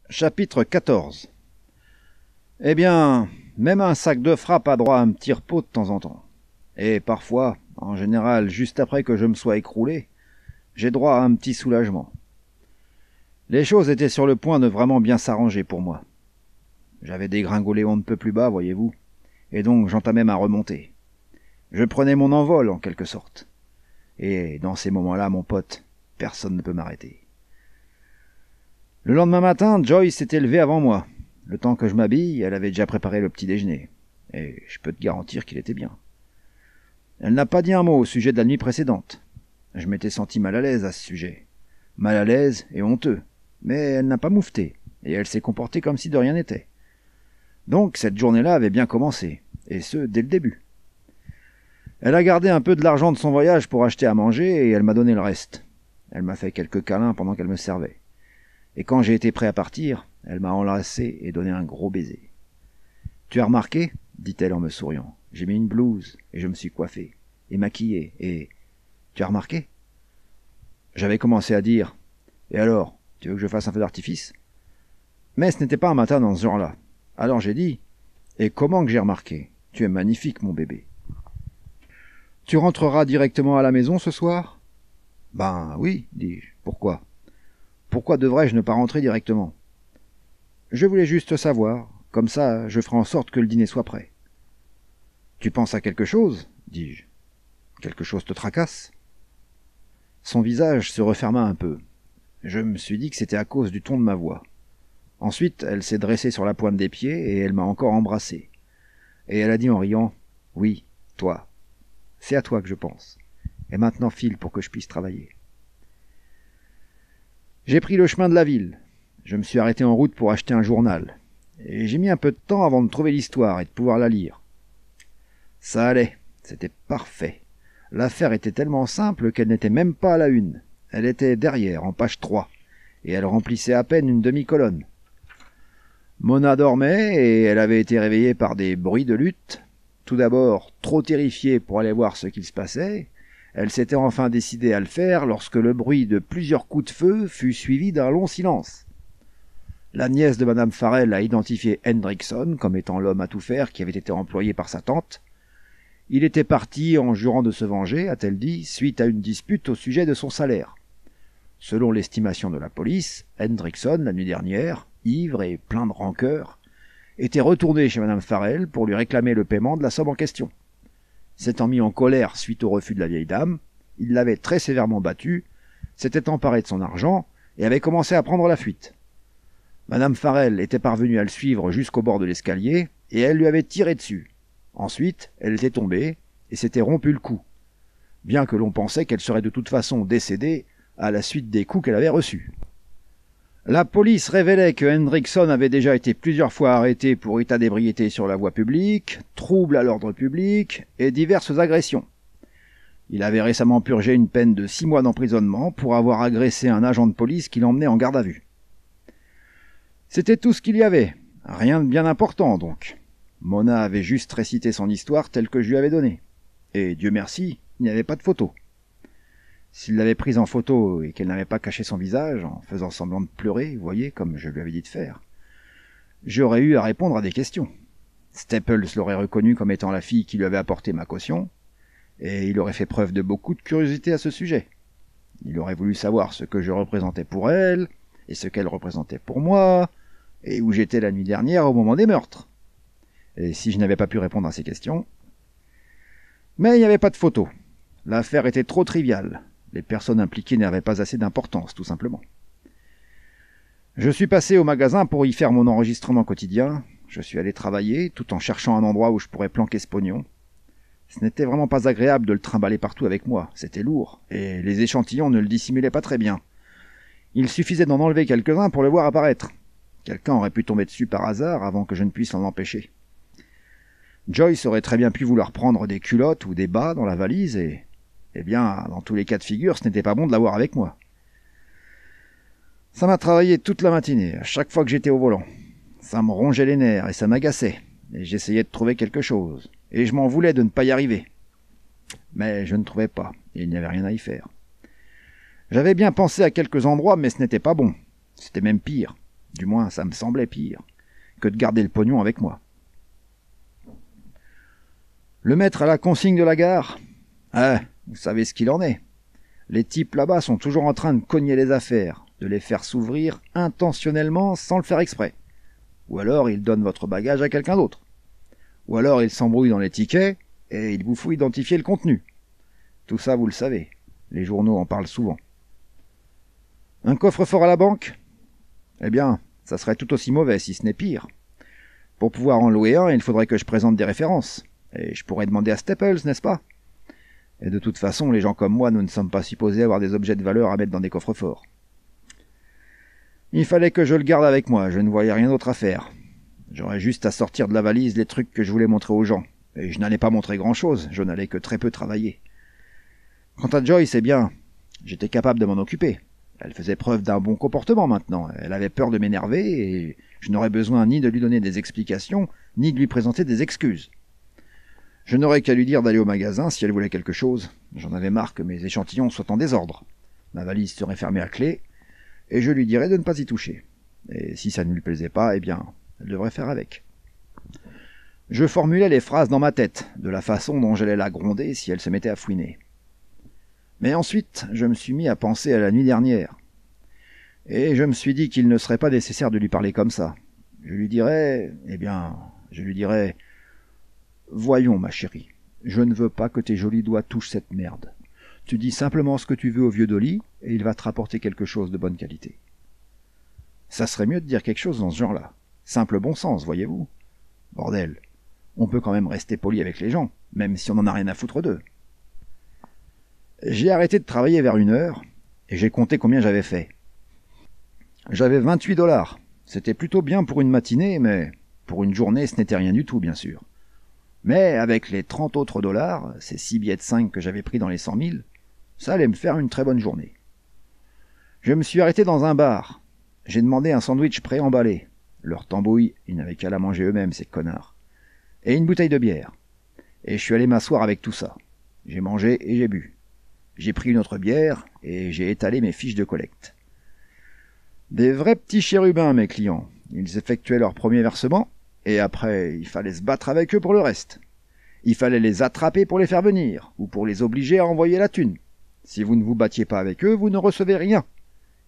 Chapitre 14. Eh bien, même un sac de frappe a droit à un petit repos de temps en temps. Et parfois, en général juste après que je me sois écroulé, j'ai droit à un petit soulagement. Les choses étaient sur le point de vraiment bien s'arranger pour moi. J'avais dégringolé on ne peut plus bas, voyez-vous, et donc j'entamais ma remontée. Je prenais mon envol, en quelque sorte. Et dans ces moments-là, mon pote, personne ne peut m'arrêter. Le lendemain matin, Joyce s'était levée avant moi. Le temps que je m'habille, elle avait déjà préparé le petit déjeuner. Et je peux te garantir qu'il était bien. Elle n'a pas dit un mot au sujet de la nuit précédente. Je m'étais senti mal à l'aise à ce sujet. Mal à l'aise et honteux. Mais elle n'a pas moufté, et elle s'est comportée comme si de rien n'était. Donc cette journée-là avait bien commencé, et ce, dès le début. Elle a gardé un peu de l'argent de son voyage pour acheter à manger, et elle m'a donné le reste. Elle m'a fait quelques câlins pendant qu'elle me servait. Et quand j'ai été prêt à partir, elle m'a enlacé et donné un gros baiser. « Tu as remarqué ?» dit-elle en me souriant. « J'ai mis une blouse, et je me suis coiffé, et maquillé, et... Tu as remarqué ?» J'avais commencé à dire « Et alors, tu veux que je fasse un feu d'artifice ?» Mais ce n'était pas un matin dans ce genre-là. Alors j'ai dit « Et comment que j'ai remarqué ? Tu es magnifique, mon bébé. »« Tu rentreras directement à la maison ce soir ?»« Ben oui, dis-je. Pourquoi ? Pourquoi devrais-je ne pas rentrer directement ? Je voulais juste savoir. Comme ça, je ferai en sorte que le dîner soit prêt. »« Tu penses à quelque chose ?» dis-je. « Quelque chose te tracasse ?» Son visage se referma un peu. Je me suis dit que c'était à cause du ton de ma voix. Ensuite, elle s'est dressée sur la pointe des pieds et elle m'a encore embrassé. Et elle a dit en riant « Oui, toi. C'est à toi que je pense. Et maintenant file pour que je puisse travailler. » J'ai pris le chemin de la ville. Je me suis arrêté en route pour acheter un journal. Et j'ai mis un peu de temps avant de trouver l'histoire et de pouvoir la lire. Ça allait, c'était parfait. L'affaire était tellement simple qu'elle n'était même pas à la une. Elle était derrière, en page 3, et elle remplissait à peine une demi-colonne. Mona dormait et elle avait été réveillée par des bruits de lutte. Tout d'abord, trop terrifiée pour aller voir ce qu'il se passait, elle s'était enfin décidée à le faire lorsque le bruit de plusieurs coups de feu fut suivi d'un long silence. La nièce de Madame Farrell a identifié Hendrickson comme étant l'homme à tout faire qui avait été employé par sa tante. Il était parti en jurant de se venger, a-t-elle dit, suite à une dispute au sujet de son salaire. Selon l'estimation de la police, Hendrickson, la nuit dernière, ivre et plein de rancœur, était retourné chez Madame Farrell pour lui réclamer le paiement de la somme en question. S'étant mis en colère suite au refus de la vieille dame, il l'avait très sévèrement battue, s'était emparé de son argent et avait commencé à prendre la fuite. Madame Farrell était parvenue à le suivre jusqu'au bord de l'escalier et elle lui avait tiré dessus. Ensuite, elle était tombée et s'était rompu le cou, bien que l'on pensait qu'elle serait de toute façon décédée à la suite des coups qu'elle avait reçus. La police révélait que Hendrickson avait déjà été plusieurs fois arrêté pour état d'ébriété sur la voie publique, trouble à l'ordre public et diverses agressions. Il avait récemment purgé une peine de 6 mois d'emprisonnement pour avoir agressé un agent de police qui l'emmenait en garde à vue. C'était tout ce qu'il y avait, rien de bien important donc. Mona avait juste récité son histoire telle que je lui avais donnée. Et Dieu merci, il n'y avait pas de photo. S'il l'avait prise en photo et qu'elle n'avait pas caché son visage, en faisant semblant de pleurer, vous voyez, comme je lui avais dit de faire, j'aurais eu à répondre à des questions. Staples l'aurait reconnue comme étant la fille qui lui avait apporté ma caution, et il aurait fait preuve de beaucoup de curiosité à ce sujet. Il aurait voulu savoir ce que je représentais pour elle, et ce qu'elle représentait pour moi, et où j'étais la nuit dernière au moment des meurtres. Et si je n'avais pas pu répondre à ces questions... Mais il n'y avait pas de photo. L'affaire était trop triviale. Les personnes impliquées n'avaient pas assez d'importance, tout simplement. Je suis passé au magasin pour y faire mon enregistrement quotidien. Je suis allé travailler, tout en cherchant un endroit où je pourrais planquer ce pognon. Ce n'était vraiment pas agréable de le trimballer partout avec moi. C'était lourd, et les échantillons ne le dissimulaient pas très bien. Il suffisait d'en enlever quelques-uns pour le voir apparaître. Quelqu'un aurait pu tomber dessus par hasard avant que je ne puisse l'en empêcher. Joyce aurait très bien pu vouloir prendre des culottes ou des bas dans la valise et... Eh bien, dans tous les cas de figure, ce n'était pas bon de l'avoir avec moi. Ça m'a travaillé toute la matinée, à chaque fois que j'étais au volant. Ça me rongeait les nerfs et ça m'agaçait. Et j'essayais de trouver quelque chose. Et je m'en voulais de ne pas y arriver. Mais je ne trouvais pas, et il n'y avait rien à y faire. J'avais bien pensé à quelques endroits, mais ce n'était pas bon. C'était même pire. Du moins, ça me semblait pire que de garder le pognon avec moi. Le maître à la consigne de la gare? Ah, vous savez ce qu'il en est. Les types là-bas sont toujours en train de cogner les affaires, de les faire s'ouvrir intentionnellement sans le faire exprès. Ou alors ils donnent votre bagage à quelqu'un d'autre. Ou alors ils s'embrouillent dans les tickets et il vous faut identifier le contenu. Tout ça, vous le savez. Les journaux en parlent souvent. Un coffre-fort à la banque? Eh bien, ça serait tout aussi mauvais, si ce n'est pire. Pour pouvoir en louer un, il faudrait que je présente des références. Et je pourrais demander à Staples, n'est-ce pas? Et de toute façon, les gens comme moi, nous ne sommes pas supposés avoir des objets de valeur à mettre dans des coffres-forts. Il fallait que je le garde avec moi, je ne voyais rien d'autre à faire. J'aurais juste à sortir de la valise les trucs que je voulais montrer aux gens. Et je n'allais pas montrer grand-chose, je n'allais que très peu travailler. Quant à Joyce, eh bien, j'étais capable de m'en occuper. Elle faisait preuve d'un bon comportement maintenant. Elle avait peur de m'énerver et je n'aurais besoin ni de lui donner des explications, ni de lui présenter des excuses. Je n'aurais qu'à lui dire d'aller au magasin si elle voulait quelque chose. J'en avais marre que mes échantillons soient en désordre. Ma valise serait fermée à clé et je lui dirais de ne pas y toucher. Et si ça ne lui plaisait pas, eh bien, elle devrait faire avec. Je formulais les phrases dans ma tête, de la façon dont j'allais la gronder si elle se mettait à fouiner. Mais ensuite, je me suis mis à penser à la nuit dernière. Et je me suis dit qu'il ne serait pas nécessaire de lui parler comme ça. Je lui dirais... Voyons, ma chérie, je ne veux pas que tes jolis doigts touchent cette merde. Tu dis simplement ce que tu veux au vieux Dolly, et il va te rapporter quelque chose de bonne qualité. Ça serait mieux de dire quelque chose dans ce genre-là. Simple bon sens, voyez-vous. Bordel, on peut quand même rester poli avec les gens, même si on n'en a rien à foutre d'eux. J'ai arrêté de travailler vers 1h, et j'ai compté combien j'avais fait. J'avais 28 $. C'était plutôt bien pour une matinée, mais pour une journée, ce n'était rien du tout, bien sûr. Mais avec les 30 autres $, ces 6 billets de 5 que j'avais pris dans les 100 000, ça allait me faire une très bonne journée. Je me suis arrêté dans un bar. J'ai demandé un sandwich pré-emballé. Leur tambouille, ils n'avaient qu'à la manger eux-mêmes, ces connards. Et une bouteille de bière. Et je suis allé m'asseoir avec tout ça. J'ai mangé et j'ai bu. J'ai pris une autre bière et j'ai étalé mes fiches de collecte. Des vrais petits chérubins, mes clients. Ils effectuaient leur premier versement, et après, il fallait se battre avec eux pour le reste. Il fallait les attraper pour les faire venir, ou pour les obliger à envoyer la thune. Si vous ne vous battiez pas avec eux, vous ne recevez rien.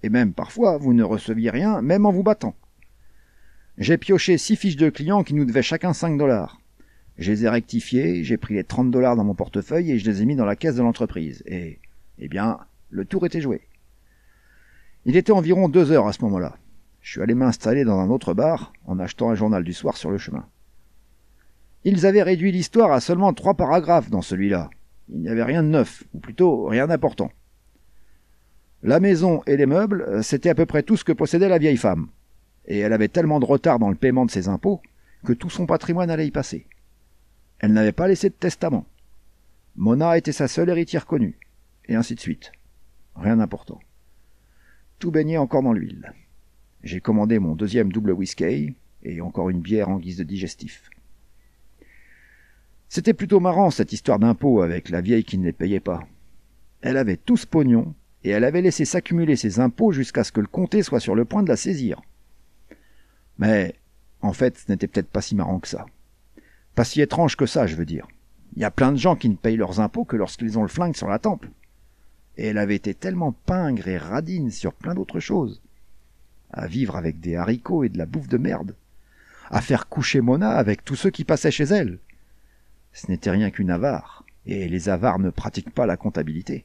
Et même parfois, vous ne receviez rien, même en vous battant. J'ai pioché 6 fiches de clients qui nous devaient chacun 5 $. Je les ai rectifiées, j'ai pris les 30 $ dans mon portefeuille et je les ai mis dans la caisse de l'entreprise. Et, eh bien, le tour était joué. Il était environ 2 heures à ce moment-là. Je suis allé m'installer dans un autre bar en achetant un journal du soir sur le chemin. Ils avaient réduit l'histoire à seulement 3 paragraphes dans celui-là. Il n'y avait rien de neuf, ou plutôt rien d'important. La maison et les meubles, c'était à peu près tout ce que possédait la vieille femme. Et elle avait tellement de retard dans le paiement de ses impôts que tout son patrimoine allait y passer. Elle n'avait pas laissé de testament. Mona était sa seule héritière connue, et ainsi de suite. Rien d'important. Tout baignait encore dans l'huile. J'ai commandé mon 2e double whisky, et encore une bière en guise de digestif. C'était plutôt marrant cette histoire d'impôts avec la vieille qui ne les payait pas. Elle avait tout ce pognon, et elle avait laissé s'accumuler ses impôts jusqu'à ce que le comté soit sur le point de la saisir. Mais, en fait, ce n'était peut-être pas si marrant que ça. Pas si étrange que ça, je veux dire. Il y a plein de gens qui ne payent leurs impôts que lorsqu'ils ont le flingue sur la tempe. Et elle avait été tellement pingre et radine sur plein d'autres choses. À vivre avec des haricots et de la bouffe de merde. À faire coucher Mona avec tous ceux qui passaient chez elle. Ce n'était rien qu'une avare. Et les avares ne pratiquent pas la comptabilité.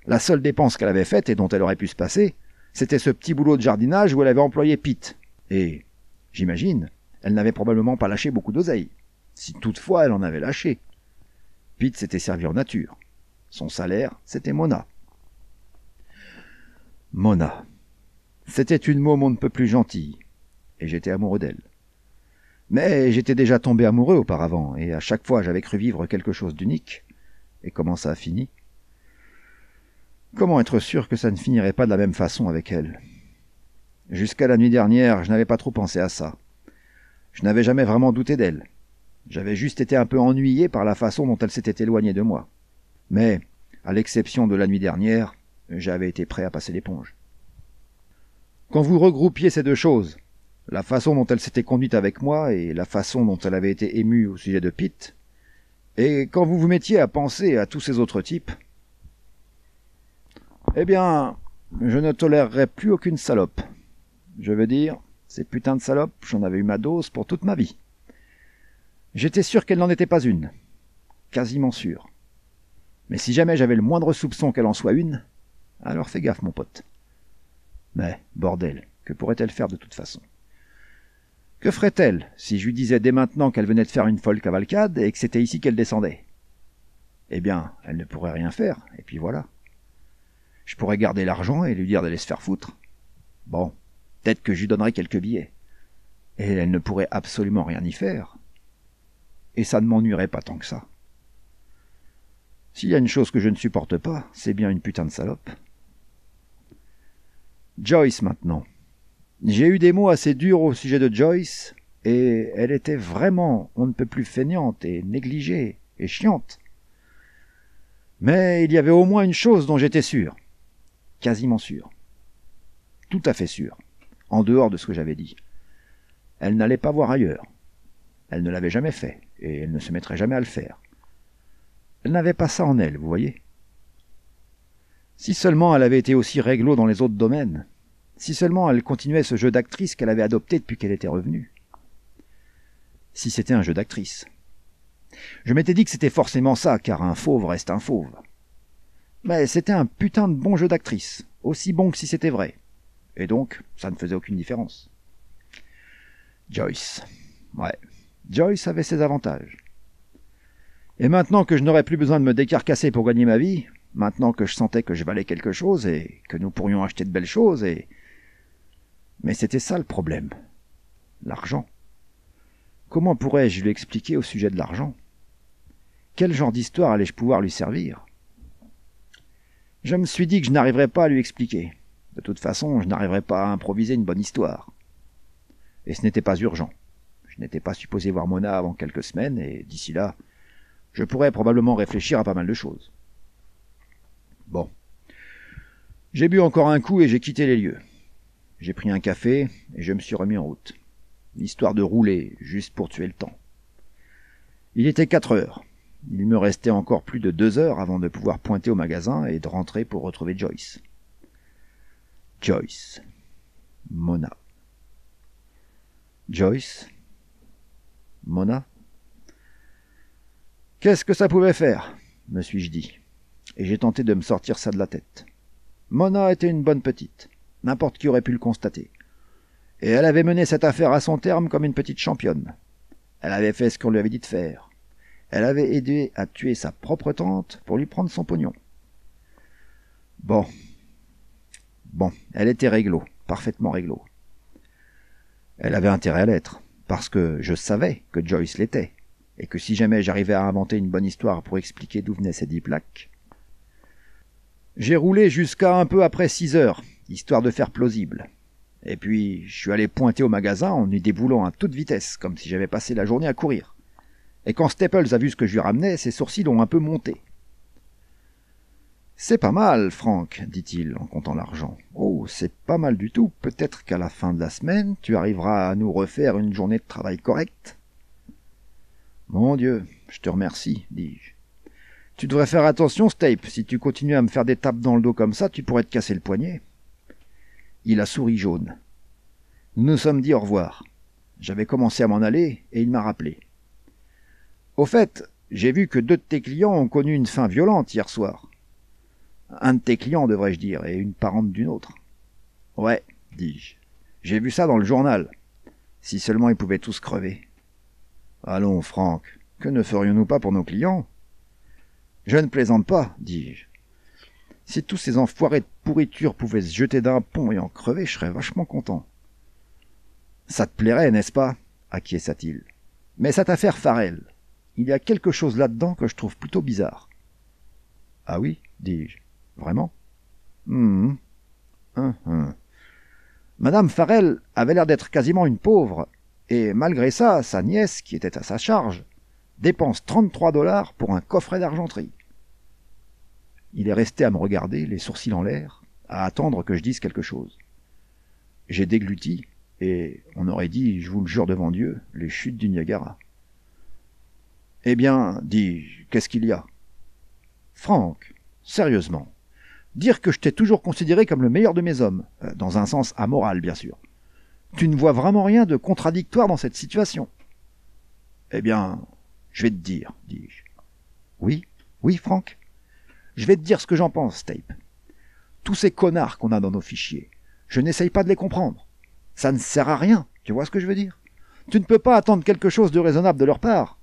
La seule dépense qu'elle avait faite et dont elle aurait pu se passer, c'était ce petit boulot de jardinage où elle avait employé Pete. Et, j'imagine, elle n'avait probablement pas lâché beaucoup d'oseille. Si toutefois elle en avait lâché. Pete s'était servi en nature. Son salaire, c'était Mona. Mona. C'était une môme on ne peut plus gentille. Et j'étais amoureux d'elle. Mais j'étais déjà tombé amoureux auparavant, et à chaque fois j'avais cru vivre quelque chose d'unique. Et comment ça a fini? Comment être sûr que ça ne finirait pas de la même façon avec elle? Jusqu'à la nuit dernière, je n'avais pas trop pensé à ça. Je n'avais jamais vraiment douté d'elle. J'avais juste été un peu ennuyé par la façon dont elle s'était éloignée de moi. Mais, à l'exception de la nuit dernière, j'avais été prêt à passer l'éponge. Quand vous regroupiez ces deux choses, la façon dont elle s'était conduite avec moi et la façon dont elle avait été émue au sujet de Pete, et quand vous vous mettiez à penser à tous ces autres types, eh bien, je ne tolérerais plus aucune salope. Je veux dire, ces putains de salopes, j'en avais eu ma dose pour toute ma vie. J'étais sûr qu'elle n'en était pas une. Quasiment sûr. Mais si jamais j'avais le moindre soupçon qu'elle en soit une, alors fais gaffe, mon pote. Mais, bordel, que pourrait-elle faire de toute façon? Que ferait-elle si je lui disais dès maintenant qu'elle venait de faire une folle cavalcade et que c'était ici qu'elle descendait? Eh bien, elle ne pourrait rien faire, et puis voilà. Je pourrais garder l'argent et lui dire d'aller se faire foutre. Bon, peut-être que je lui donnerais quelques billets. Et elle ne pourrait absolument rien y faire. Et ça ne m'ennuierait pas tant que ça. S'il y a une chose que je ne supporte pas, c'est bien une putain de salope. Joyce, maintenant. J'ai eu des mots assez durs au sujet de Joyce, et elle était vraiment on ne peut plus feignante et négligée et chiante. Mais il y avait au moins une chose dont j'étais sûr. Quasiment sûr. Tout à fait sûr. En dehors de ce que j'avais dit. Elle n'allait pas voir ailleurs. Elle ne l'avait jamais fait, et elle ne se mettrait jamais à le faire. Elle n'avait pas ça en elle, vous voyez. Si seulement elle avait été aussi réglo dans les autres domaines, si seulement elle continuait ce jeu d'actrice qu'elle avait adopté depuis qu'elle était revenue. Si c'était un jeu d'actrice. Je m'étais dit que c'était forcément ça, car un fauve reste un fauve. Mais c'était un putain de bon jeu d'actrice, aussi bon que si c'était vrai. Et donc, ça ne faisait aucune différence. Joyce. Ouais, Joyce avait ses avantages. Et maintenant que je n'aurais plus besoin de me décarcasser pour gagner ma vie, maintenant que je sentais que je valais quelque chose et que nous pourrions acheter de belles choses et... Mais c'était ça le problème. L'argent. Comment pourrais-je lui expliquer au sujet de l'argent? Quel genre d'histoire allais-je pouvoir lui servir? Je me suis dit que je n'arriverais pas à lui expliquer. De toute façon, je n'arriverais pas à improviser une bonne histoire. Et ce n'était pas urgent. Je n'étais pas supposé voir Mona avant quelques semaines, et d'ici là, je pourrais probablement réfléchir à pas mal de choses. Bon. J'ai bu encore un coup et j'ai quitté les lieux. J'ai pris un café et je me suis remis en route. Histoire de rouler, juste pour tuer le temps. Il était 4 heures. Il me restait encore plus de 2 heures avant de pouvoir pointer au magasin et de rentrer pour retrouver Joyce. Joyce. Mona. Joyce. Mona. Qu'est-ce que ça pouvait faire, me suis-je dit, et j'ai tenté de me sortir ça de la tête. Mona était une bonne petite, n'importe qui aurait pu le constater. Et elle avait mené cette affaire à son terme comme une petite championne. Elle avait fait ce qu'on lui avait dit de faire. Elle avait aidé à tuer sa propre tante pour lui prendre son pognon. Bon, elle était réglo, parfaitement réglo. Elle avait intérêt à l'être, parce que je savais que Joyce l'était, et que si jamais j'arrivais à inventer une bonne histoire pour expliquer d'où venaient ces 10 plaques... J'ai roulé jusqu'à un peu après 6 heures, histoire de faire plausible. Et puis, je suis allé pointer au magasin en y déboulant à toute vitesse, comme si j'avais passé la journée à courir. Et quand Staples a vu ce que je lui ramenais, ses sourcils ont un peu monté. « C'est pas mal, Frank, dit-il en comptant l'argent. Oh, c'est pas mal du tout. Peut-être qu'à la fin de la semaine, tu arriveras à nous refaire une journée de travail correcte. »« Mon Dieu, je te remercie, dis-je. Tu devrais faire attention, Stape. Si tu continues à me faire des tapes dans le dos comme ça, tu pourrais te casser le poignet. » Il a souri jaune. Nous nous sommes dit au revoir. J'avais commencé à m'en aller et il m'a rappelé. « Au fait, j'ai vu que 2 de tes clients ont connu une fin violente hier soir. » Un de tes clients, devrais-je dire, et une parente d'une autre. « Ouais, dis-je. J'ai vu ça dans le journal. Si seulement ils pouvaient tous crever. »« Allons, Franck, que ne ferions-nous pas pour nos clients ?»« Je ne plaisante pas, dis-je. Si tous ces enfoirés de pourriture pouvaient se jeter d'un pont et en crever, je serais vachement content. »« Ça te plairait, n'est-ce pas ?» acquiesça-t-il. « Mais cette affaire Farrell, il y a quelque chose là-dedans que je trouve plutôt bizarre. »« Ah oui, dis-je. Vraiment ? Madame Farrell avait l'air d'être quasiment une pauvre, et malgré ça, sa nièce, qui était à sa charge, dépense 33 $ pour un coffret d'argenterie. » Il est resté à me regarder, les sourcils en l'air, à attendre que je dise quelque chose. J'ai dégluti, et on aurait dit, je vous le jure devant Dieu, les chutes du Niagara. « Eh bien, dis-je, qu'est-ce qu'il y a ?»« Franck, sérieusement, dire que je t'ai toujours considéré comme le meilleur de mes hommes, dans un sens amoral, bien sûr. Tu ne vois vraiment rien de contradictoire dans cette situation. »« Eh bien, je vais te dire, dis-je. »« Oui, oui, Franck. Je vais te dire ce que j'en pense, Tape. Tous ces connards qu'on a dans nos fichiers, je n'essaye pas de les comprendre. Ça ne sert à rien, tu vois ce que je veux dire? Tu ne peux pas attendre quelque chose de raisonnable de leur part.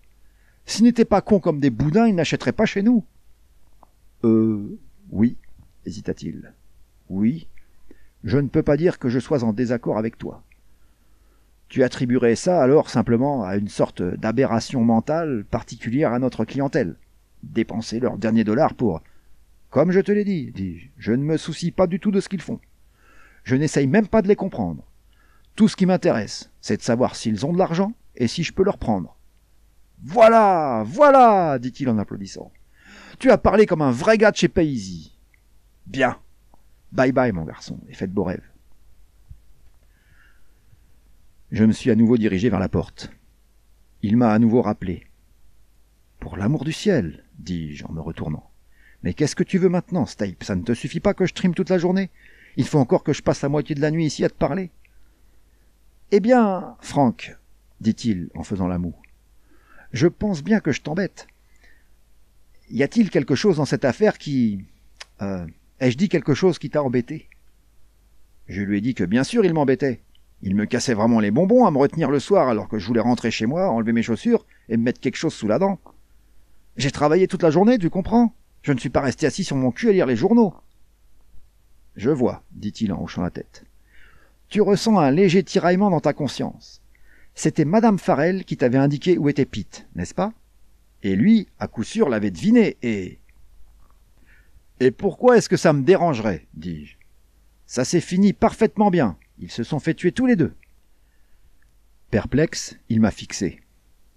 S'ils n'étaient pas cons comme des boudins, ils n'achèteraient pas chez nous. »« Oui, hésita-t-il. Oui, je ne peux pas dire que je sois en désaccord avec toi. Tu attribuerais ça alors simplement à une sorte d'aberration mentale particulière à notre clientèle. Dépenser leurs derniers dollars pour... Comme je te l'ai dit, dis-je, je ne me soucie pas du tout de ce qu'ils font. Je n'essaye même pas de les comprendre. Tout ce qui m'intéresse, c'est de savoir s'ils ont de l'argent et si je peux leur prendre. « Voilà, voilà, dit-il en applaudissant. Tu as parlé comme un vrai gars de chez Paisy. Bien. Bye bye, mon garçon, et faites beaux rêves. » Je me suis à nouveau dirigé vers la porte. Il m'a à nouveau rappelé. « Pour l'amour du ciel, dis-je en me retournant. Mais qu'est-ce que tu veux maintenant, Stipe? Ça ne te suffit pas que je trime toute la journée? Il faut encore que je passe la moitié de la nuit ici à te parler. »« Eh bien, Franck, dit-il en faisant la moue, je pense bien que je t'embête. Y a-t-il quelque chose dans cette affaire qui... ai-je dit quelque chose qui t'a embêté? » Je lui ai dit que bien sûr il m'embêtait. Il me cassait vraiment les bonbons à me retenir le soir alors que je voulais rentrer chez moi, enlever mes chaussures et me mettre quelque chose sous la dent. J'ai travaillé toute la journée, tu comprends? Je ne suis pas resté assis sur mon cul à lire les journaux. « Je vois, dit-il en hochant la tête. Tu ressens un léger tiraillement dans ta conscience. C'était Madame Farrell qui t'avait indiqué où était Pete, n'est-ce pas? Et lui, à coup sûr, l'avait deviné et... »« Et pourquoi est-ce que ça me dérangerait, dis-je. Ça s'est fini parfaitement bien. Ils se sont fait tuer tous les deux. » Perplexe, il m'a fixé.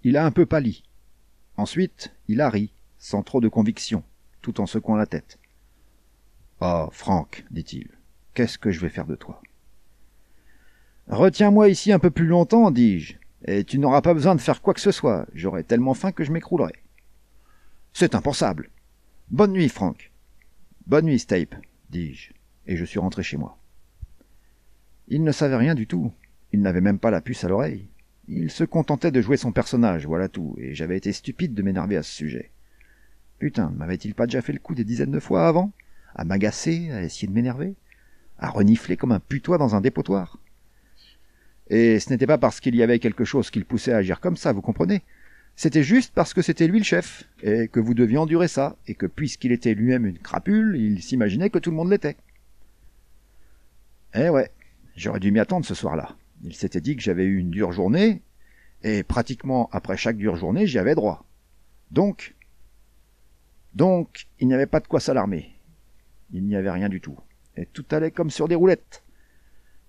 Il a un peu pâli. Ensuite, il a ri, sans trop de conviction, tout en secouant la tête. « Oh, Franck, dit-il, qu'est-ce que je vais faire de toi? »« Retiens-moi ici un peu plus longtemps, dis-je, et tu n'auras pas besoin de faire quoi que ce soit. J'aurai tellement faim que je m'écroulerai. »« C'est impensable. Bonne nuit, Franck. »« Bonne nuit, Stipe, dis-je, et je suis rentré chez moi. » Il ne savait rien du tout. Il n'avait même pas la puce à l'oreille. Il se contentait de jouer son personnage, voilà tout, et j'avais été stupide de m'énerver à ce sujet. Putain, m'avait-il pas déjà fait le coup des dizaines de fois avant? À m'agacer, à essayer de m'énerver? À renifler comme un putois dans un dépotoir? Et ce n'était pas parce qu'il y avait quelque chose qui le poussait à agir comme ça, vous comprenez? C'était juste parce que c'était lui le chef, et que vous deviez endurer ça, et que puisqu'il était lui-même une crapule, il s'imaginait que tout le monde l'était. Eh ouais, j'aurais dû m'y attendre ce soir-là. Il s'était dit que j'avais eu une dure journée, et pratiquement après chaque dure journée, j'y avais droit. Donc, il n'y avait pas de quoi s'alarmer. Il n'y avait rien du tout. Et tout allait comme sur des roulettes.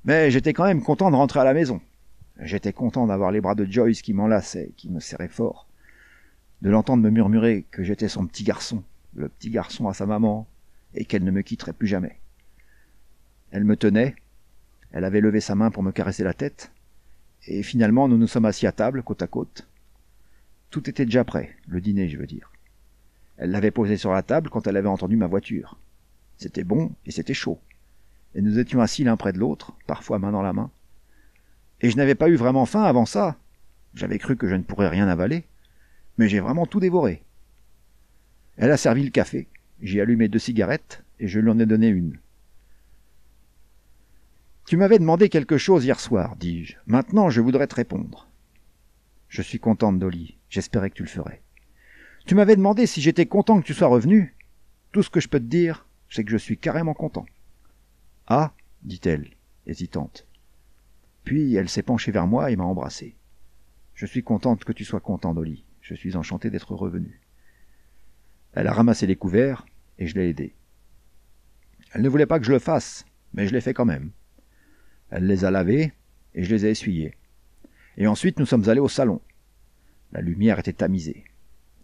Mais j'étais quand même content de rentrer à la maison. J'étais content d'avoir les bras de Joyce qui m'enlaçaient, qui me serraient fort. De l'entendre me murmurer que j'étais son petit garçon, le petit garçon à sa maman, et qu'elle ne me quitterait plus jamais. Elle me tenait, elle avait levé sa main pour me caresser la tête, et finalement nous nous sommes assis à table, côte à côte. Tout était déjà prêt, le dîner je veux dire. Elle l'avait posé sur la table quand elle avait entendu ma voiture. C'était bon et c'était chaud. Et nous étions assis l'un près de l'autre, parfois main dans la main. Et je n'avais pas eu vraiment faim avant ça. J'avais cru que je ne pourrais rien avaler, mais j'ai vraiment tout dévoré. Elle a servi le café, j'ai allumé 2 cigarettes et je lui en ai donné une. « Tu m'avais demandé quelque chose hier soir, dis-je. Maintenant, je voudrais te répondre. »« Je suis contente, Dolly. J'espérais que tu le ferais. »« Tu m'avais demandé si j'étais content que tu sois revenu. Tout ce que je peux te dire, c'est que je suis carrément content. »« Ah, dit-elle, hésitante. Puis elle s'est penchée vers moi et m'a embrassé. « Je suis contente que tu sois content, Dolly. Je suis enchantée d'être revenu. » Elle a ramassé les couverts et je l'ai aidée. Elle ne voulait pas que je le fasse, mais je l'ai fait quand même. Elle les a lavés et je les ai essuyés. Et ensuite nous sommes allés au salon. La lumière était tamisée.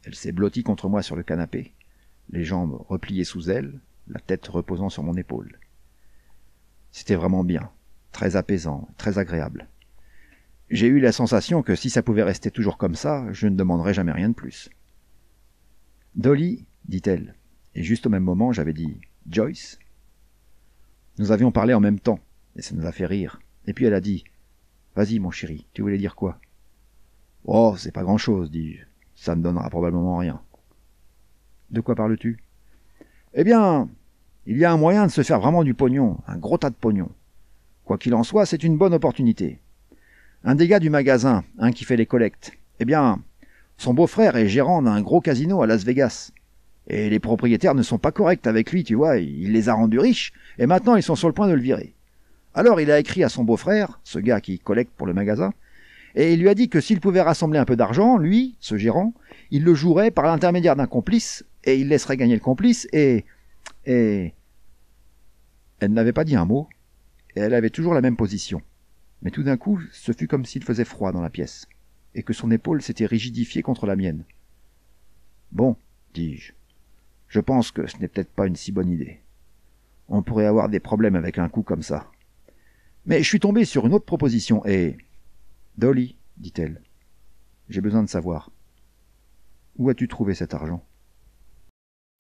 Elle s'est blottie contre moi sur le canapé, les jambes repliées sous elle, la tête reposant sur mon épaule. C'était vraiment bien. très apaisant, très agréable. J'ai eu la sensation que si ça pouvait rester toujours comme ça, je ne demanderais jamais rien de plus. « Dolly, dit-elle, et juste au même moment, j'avais dit « Joyce ?» Nous avions parlé en même temps, et ça nous a fait rire. Et puis elle a dit « Vas-y, mon chéri, tu voulais dire quoi ?»« Oh, c'est pas grand-chose, dis-je. Ça ne donnera probablement rien. »« De quoi parles-tu ?»« Eh bien, il y a un moyen de se faire vraiment du pognon, un gros tas de pognon. Quoi qu'il en soit, c'est une bonne opportunité. Un des gars du magasin, un qui fait les collectes, eh bien, son beau-frère est gérant d'un gros casino à Las Vegas. Et les propriétaires ne sont pas corrects avec lui, tu vois, il les a rendus riches, et maintenant ils sont sur le point de le virer. Alors il a écrit à son beau-frère, ce gars qui collecte pour le magasin, et il lui a dit que s'il pouvait rassembler un peu d'argent, lui, ce gérant, il le jouerait par l'intermédiaire d'un complice, et il laisserait gagner le complice, et... Elle n'avait pas dit un mot, et elle avait toujours la même position. Mais tout d'un coup, ce fut comme s'il faisait froid dans la pièce, et que son épaule s'était rigidifiée contre la mienne. « Bon, dis-je, je pense que ce n'est peut-être pas une si bonne idée. On pourrait avoir des problèmes avec un coup comme ça. Mais je suis tombé sur une autre proposition, et... Dolly, dit-elle, j'ai besoin de savoir. Où as-tu trouvé cet argent ?